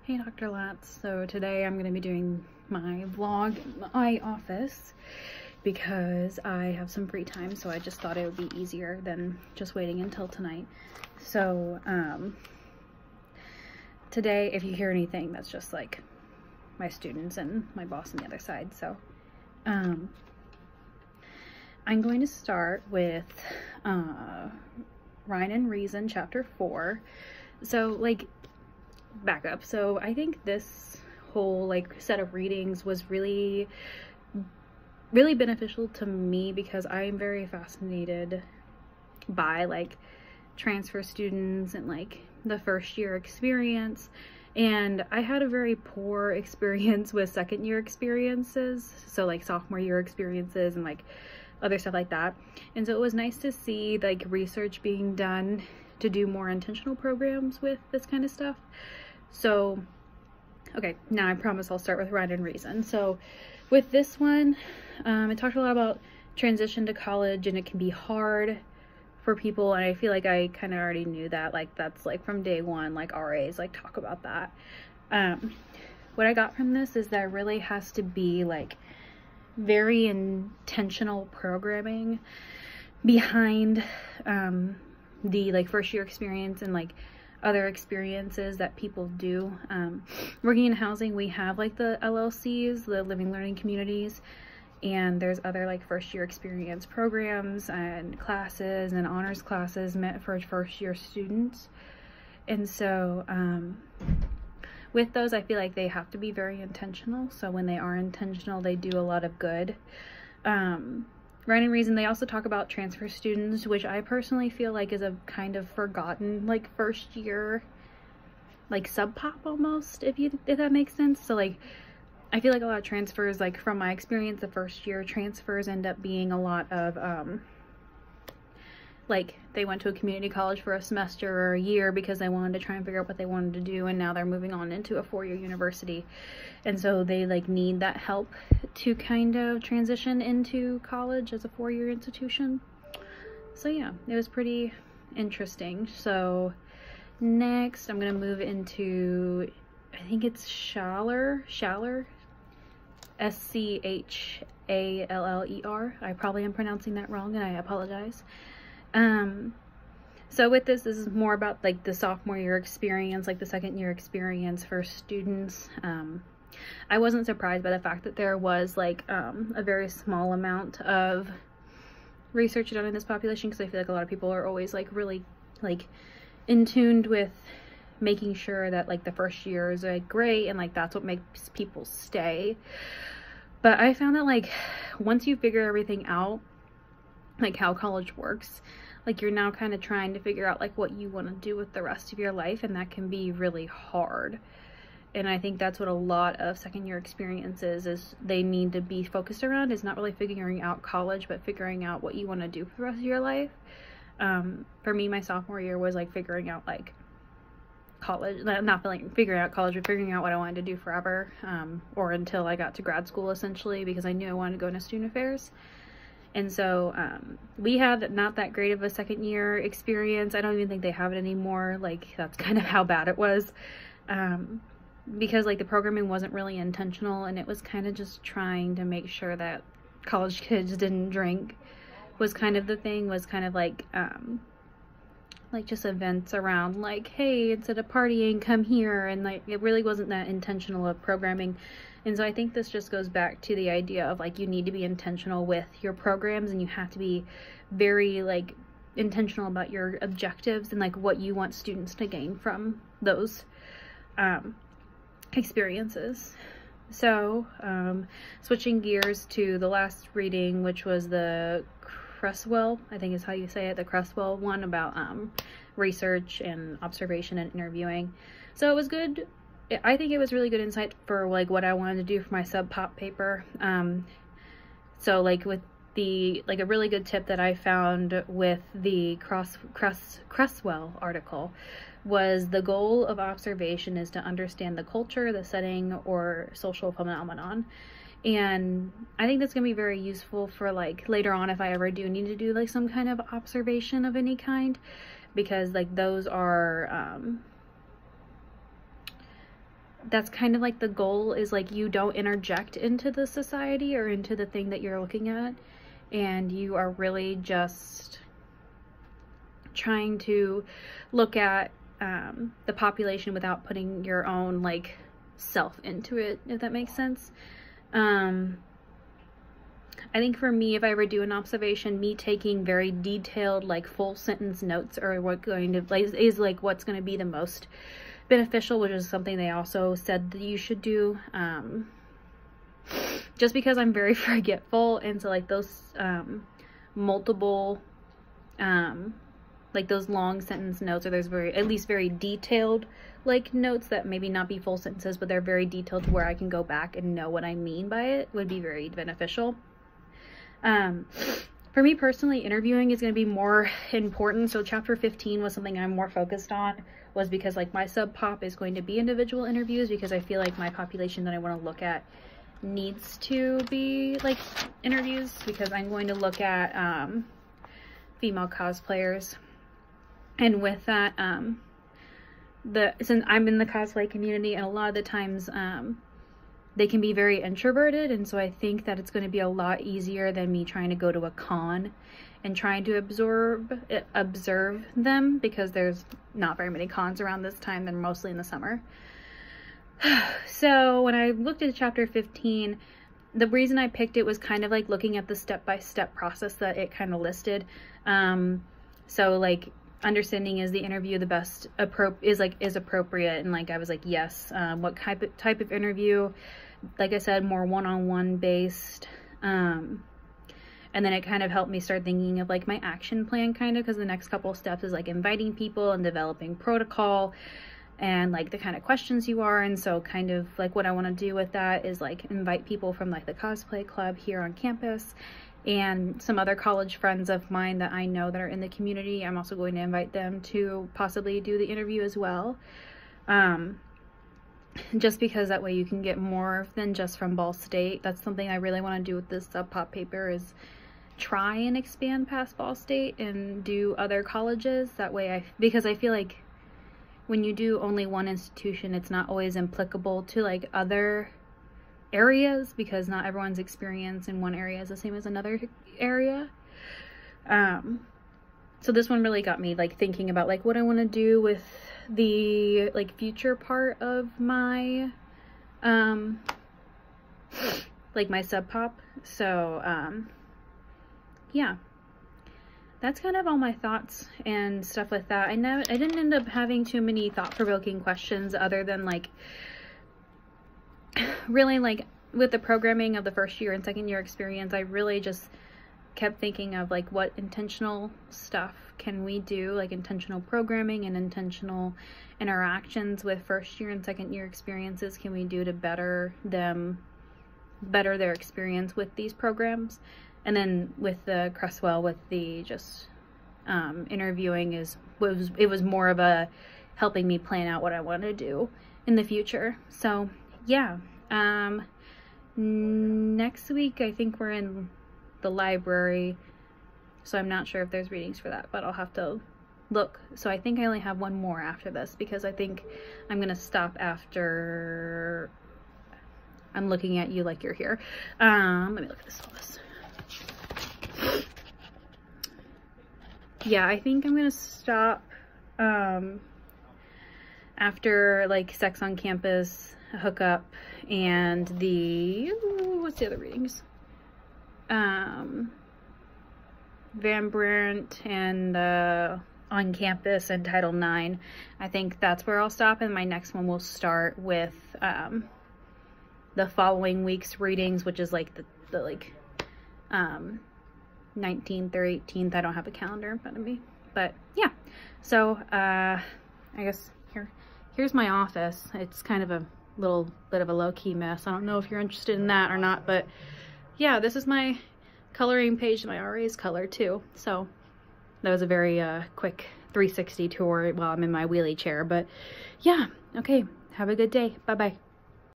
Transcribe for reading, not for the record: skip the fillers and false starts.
Hey Dr. Latz, so today I'm going to be doing my vlog in my office because I have some free time, so I just thought it would be easier than just waiting until tonight. So today, if you hear anything, that's just like my students and my boss on the other side. So I'm going to start with Rhyme and Reason chapter 4. So like back up. So I think this whole like set of readings was really beneficial to me because I'm very fascinated by like transfer students and like the first year experience, and I had a very poor experience with second year experiences, so like sophomore year experiences and like other stuff like that. And so it was nice to see like research being done to do more intentional programs with this kind of stuff. So okay, now I promise I'll start with Rhyme and Reason. So with this one, it talked a lot about transition to college, and it can be hard for people, and I feel like I kind of already knew that. Like that's like from day one, like RAs like talk about that. What I got from this is there really has to be like very intentional programming behind the like first year experience and like other experiences that people do. Working in housing, we have like the LLCs, the living learning communities, and there's other like first year experience programs and classes and honors classes meant for first year students. And so with those, I feel like they have to be very intentional. So when they are intentional, they do a lot of good. Rhyme and Reason, they also talk about transfer students, which I personally feel like is a kind of forgotten like first year like sub pop almost, if that makes sense. So like I feel like a lot of transfers, like from my experience, the first year transfers end up being a lot of like they went to a community college for a semester or a year because they wanted to try and figure out what they wanted to do, and now they're moving on into a four-year university, and so they like need that help to kind of transition into college as a four-year institution. So yeah, it was pretty interesting. So next I'm gonna move into, I think it's Schaller, S-C-H-A-L-L-E-R. I probably am pronouncing that wrong and I apologize. So with this is more about like the sophomore year experience, like the second year experience for students. I wasn't surprised by the fact that there was like a very small amount of research done in this population, because I feel like a lot of people are always like really like in tuned with making sure that like the first year is like great and like that's what makes people stay. But I found that like once you figure everything out, like how college works, like you're now kind of trying to figure out like what you want to do with the rest of your life, and that can be really hard. And I think that's what a lot of second year experiences is they need to be focused around, is not really figuring out college, but figuring out what you want to do for the rest of your life. For me, my sophomore year was like figuring out like college, not figuring out college, but figuring out what I wanted to do forever, or until I got to grad school essentially, because I knew I wanted to go into student affairs. And so we had not that great of a second year experience. I don't even think they have it anymore. Like that's kind of how bad it was, because like the programming wasn't really intentional, and it was kind of just trying to make sure that college kids didn't drink was kind of the thing, was kind of like just events around like, hey, instead of partying, come here, and like it really wasn't that intentional of programming. And so I think this just goes back to the idea of like you need to be intentional with your programs, and you have to be very like intentional about your objectives and like what you want students to gain from those experiences. So switching gears to the last reading, which was the Cresswell, I think is how you say it, the Cresswell one about research and observation and interviewing. So it was good. I think it was really good insight for like what I wanted to do for my sub pop paper. So like with the like a really good tip that I found with the Cresswell article was the goal of observation is to understand the culture, the setting, or social phenomenon. And I think that's gonna be very useful for like later on if I ever do need to do like some kind of observation of any kind, because like those are that's kind of like the goal, is like you don't interject into the society or into the thing that you're looking at, and you are really just trying to look at the population without putting your own like self into it, if that makes sense. I think for me, if I ever do an observation, me taking very detailed, like full sentence notes are what's going to be the most beneficial, which is something they also said that you should do. Just because I'm very forgetful, and so like those multiple like those long sentence notes, or there's at least very detailed like notes that maybe not be full sentences, but they're very detailed to where I can go back and know what I mean by it, would be very beneficial. For me personally, interviewing is going to be more important. So chapter 15 was something I'm more focused on, was because like my sub-pop is going to be individual interviews, because I feel like my population that I want to look at needs to be like interviews, because I'm going to look at female cosplayers. And with that, since I'm in the cosplay community, and a lot of the times they can be very introverted, and so I think that it's going to be a lot easier than me trying to go to a con and trying to observe them, because there's not very many cons around this time. They're mostly in the summer. So when I looked at chapter 15, the reason I picked it was kind of like looking at the step-by-step process that it kind of listed. So like understanding, is the interview the best is appropriate, and like I was like, yes. What type of interview? Like I said, more one-on-one based. And then it kind of helped me start thinking of like my action plan, kind of, because the next couple of steps is like inviting people and developing protocol and like the kind of questions you are. And so kind of like what I want to do with that is like invite people from like the cosplay club here on campus, and some other college friends of mine that I know that are in the community. I'm also going to invite them to possibly do the interview as well. Just because that way you can get more than just from Ball State. That's something I really want to do with this sub-pop paper, is try and expand past Ball State and do other colleges. That way because I feel like when you do only one institution, it's not always applicable to like other areas, because not everyone's experience in one area is the same as another area. So this one really got me like thinking about like what I want to do with the like future part of my like my sub-pop. So yeah, that's kind of all my thoughts and stuff like that. I didn't end up having too many thought-provoking questions, other than like really like with the programming of the first year and second year experience, I really just kept thinking of like what intentional stuff can we do, like intentional programming and intentional interactions with first year and second year experiences can we do to better their experience with these programs. And then with the Cresswell, with the just interviewing, it was more of a helping me plan out what I want to do in the future. So yeah, next week I think we're in the library, so I'm not sure if there's readings for that, but I'll have to look. So I think I only have one more after this, because I think I'm gonna stop after I'm looking at you like you're here. Let me look at this list. Yeah, I think I'm gonna stop after like Sex on Campus, Hookup, and the what's the other readings? Van Brandt and On Campus and Title IX. I think that's where I'll stop, and my next one will start with the following week's readings, which is like the like 19th or 18th. I don't have a calendar in front of me, but yeah. So I guess here's my office. It's kind of a little bit of a low-key mess. I don't know if you're interested in that or not, but yeah, this is my coloring page. My RA's color too. So that was a very quick 360 tour while I'm in my wheelie chair, but yeah, okay, have a good day. Bye bye.